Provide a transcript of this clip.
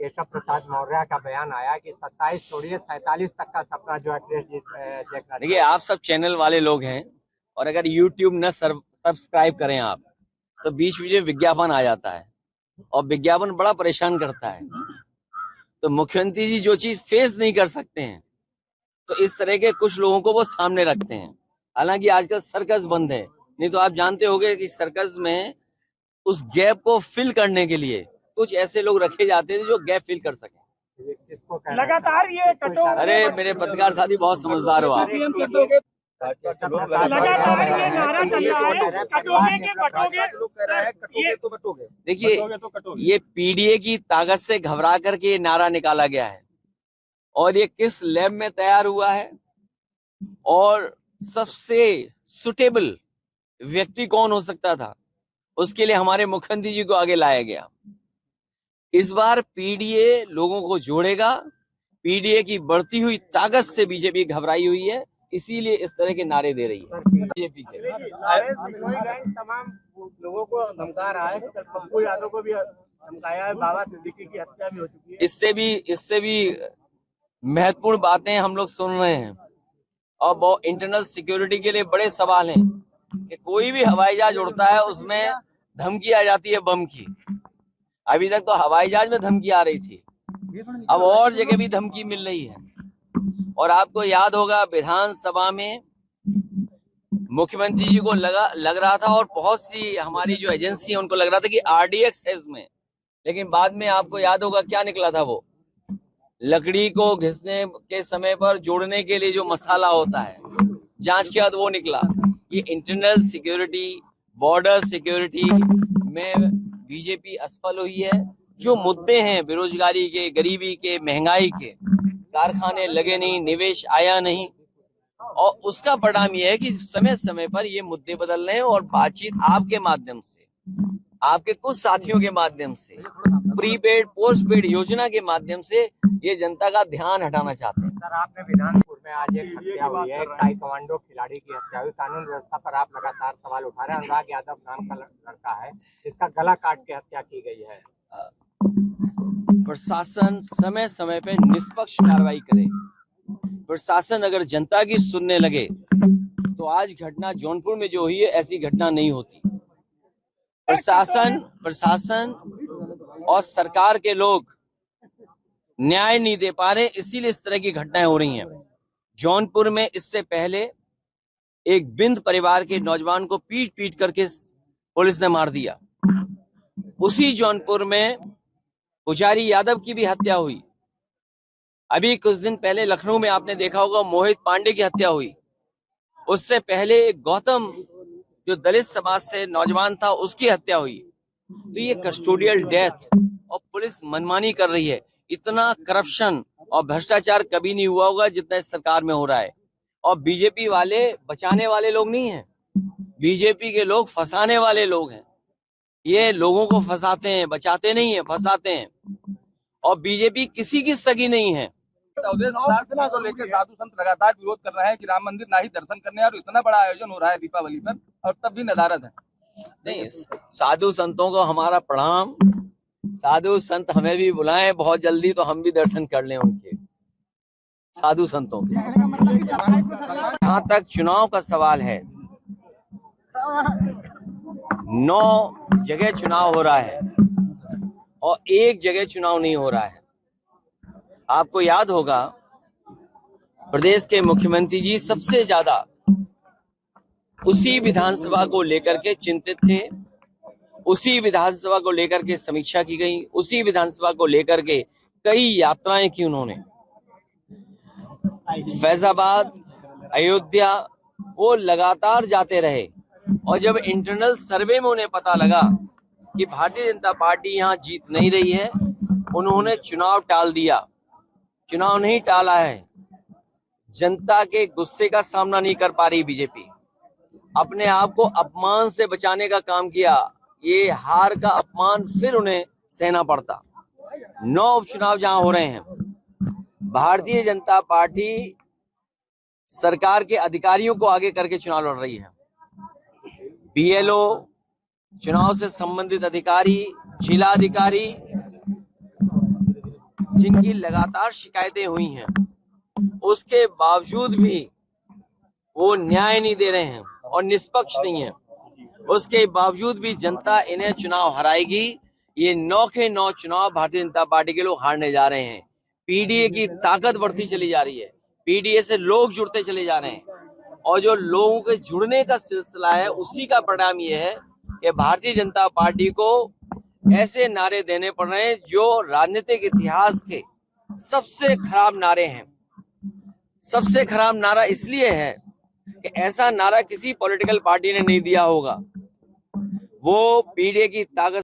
केशव प्रसाद मौर्य का बयान आया कि 27 छोड़िए 47 तक का सपना जो है टेस्ट देखना। देखिए, आप सब चैनल वाले लोग हैं और अगर YouTube न सब्सक्राइब करें आप, तो बीच बीच में विज्ञापन आ जाता है और विज्ञापन बड़ा परेशान करता है। तो मुख्यमंत्री जी जो चीज फेस नहीं कर सकते हैं, तो इस तरह के कुछ लोगों को वो सामने रखते हैं। हालांकि आजकल सर्कस बंद है, नहीं तो आप जानते होंगे कि सर्कस में उस गैप को फिल करने के लिए कुछ ऐसे लोग रखे जाते थे जो गैप फिल कर सके। लगातार ये अरे मेरे पत्रकार साथी बहुत समझदार हो आप। देखिए, ये पीडीए की ताकत से घबरा करके ये नारा निकाला गया है और ये किस लैब में तैयार हुआ है और सबसे सुटेबल व्यक्ति कौन हो सकता था, उसके लिए हमारे मुख्यमंत्री जी को आगे लाया गया। इस बार पीडीए लोगों को जोड़ेगा। पीडीए की बढ़ती हुई ताकत से बीजेपी घबराई हुई है, इसीलिए इस तरह के नारे दे रही है। बीजेपी के तमाम लोगों को धमका रहा है, पप्पू यादव को भी धमकाया है, बाबा सिद्दीकी की हत्या भी हो चुकी है। इससे भी महत्वपूर्ण बातें हम लोग सुन रहे हैं और बहुत इंटरनल सिक्योरिटी के लिए बड़े सवाल हैं कि कोई भी हवाई जहाज उड़ता है उसमें धमकी आ जाती है बम की। अभी तक तो हवाई जहाज में धमकी आ रही थी, अब और जगह भी धमकी मिल रही है। और आपको याद होगा विधानसभा में मुख्यमंत्री जी को लग रहा था और बहुत सी हमारी जो एजेंसी है उनको लग रहा था कि आरडीएक्स है इसमें, लेकिन बाद में आपको याद होगा क्या निकला था। वो लकड़ी को घिसने के समय पर जोड़ने के लिए जो मसाला होता है, जांच के बाद वो निकला। ये इंटरनल सिक्योरिटी, बॉर्डर सिक्योरिटी में बीजेपी असफल हुई है। जो मुद्दे हैं बेरोजगारी के, गरीबी के, महंगाई के, कारखाने लगे नहीं, निवेश आया नहीं, और उसका परिणाम यह है कि समय समय पर ये मुद्दे बदल रहे हैं और बातचीत आपके माध्यम से, आपके कुछ साथियों के माध्यम से, प्रीपेड पोस्ट पेड योजना के माध्यम से ये जनता का ध्यान हटाना चाहते हैं। सर, आपने विधानपुर में आज एक हत्या हुई है, एक ताइक्वांडो खिलाड़ी की हत्या हुई। कानून व्यवस्था पर आप लगातार सवाल उठा रहे हैं। अनुराग यादव नाम का लड़का है, इसका गला काट के हत्या की गई है। प्रशासन समय समय पे निष्पक्ष कार्रवाई करे। प्रशासन अगर जनता की सुनने लगे तो आज घटना जौनपुर में जो हुई है ऐसी घटना नहीं होती। प्रशासन और सरकार के लोग न्याय नहीं दे पा रहे, इसीलिए इस तरह की घटनाएं हो रही हैं। जौनपुर में इससे पहले एक बिंद परिवार के नौजवान को पीट पीट करके पुलिस ने मार दिया। उसी जौनपुर में पुजारी यादव की भी हत्या हुई। अभी कुछ दिन पहले लखनऊ में आपने देखा होगा मोहित पांडे की हत्या हुई। उससे पहले गौतम जो दलित समाज से नौजवान था उसकी हत्या हुई। तो ये कस्टोडियल डेथ और पुलिस मनमानी कर रही है। इतना करप्शन और भ्रष्टाचार कभी नहीं हुआ होगा जितना इस सरकार में हो रहा है। और बीजेपी वाले बचाने वाले लोग नहीं हैं, बीजेपी के लोग फंसाने वाले लोग हैं। ये लोगों को फंसाते हैं, बचाते नहीं है, फंसाते हैं। और बीजेपी किसी की सगी नहीं है। प्रार्थना को लेकर साधु संत लगातार विरोध कर रहे हैं कि राम मंदिर ना ही दर्शन करने और इतना बड़ा आयोजन हो रहा है दीपावली पर और तब भी नदारद है। नहीं, साधु संतों को हमारा प्रणाम। साधु संत हमें भी बुलाएं बहुत जल्दी तो हम भी दर्शन कर लें उनके, साधु संतों के। जहां तक चुनाव का सवाल है, 9 जगह चुनाव हो रहा है और एक जगह चुनाव नहीं हो रहा है। आपको याद होगा प्रदेश के मुख्यमंत्री जी सबसे ज्यादा उसी विधानसभा को लेकर के चिंतित थे, उसी विधानसभा को लेकर के समीक्षा की गई, उसी विधानसभा को लेकर के कई यात्राएं की उन्होंने। फैजाबाद, अयोध्या वो लगातार जाते रहे और जब इंटरनल सर्वे में उन्हें पता लगा कि भारतीय जनता पार्टी यहाँ जीत नहीं रही है, उन्होंने चुनाव टाल दिया। चुनाव नहीं टाला है, जनता के गुस्से का सामना नहीं कर पा रही बीजेपी, अपने आप को अपमान से बचाने का काम किया। ये हार का अपमान फिर उन्हें सहना पड़ता। 9 उपचुनाव जहां हो रहे हैं, भारतीय जनता पार्टी सरकार के अधिकारियों को आगे करके चुनाव लड़ रही है। बीएलओ, चुनाव से संबंधित अधिकारी, जिला अधिकारी, जिनकी लगातार शिकायतें हुई हैं, उसके बावजूद भी वो न्याय नहीं दे रहे हैं और निष्पक्ष नहीं है। उसके बावजूद भी जनता इन्हें चुनाव हराएगी। ये 9 के 9 चुनाव भारतीय जनता पार्टी के लोग हारने जा रहे हैं। पीडीए की ताकत बढ़ती चली जा रही है, पीडीए से लोग जुड़ते चले जा रहे हैं और जो लोगों के जुड़ने का सिलसिला है उसी का परिणाम ये है कि भारतीय जनता पार्टी को ऐसे नारे देने पड़ रहे हैं जो राजनीतिक इतिहास के सबसे खराब नारे हैं। सबसे खराब नारा इसलिए है कि ऐसा नारा किसी पॉलिटिकल पार्टी ने नहीं दिया होगा। वो पीडीए की ताकत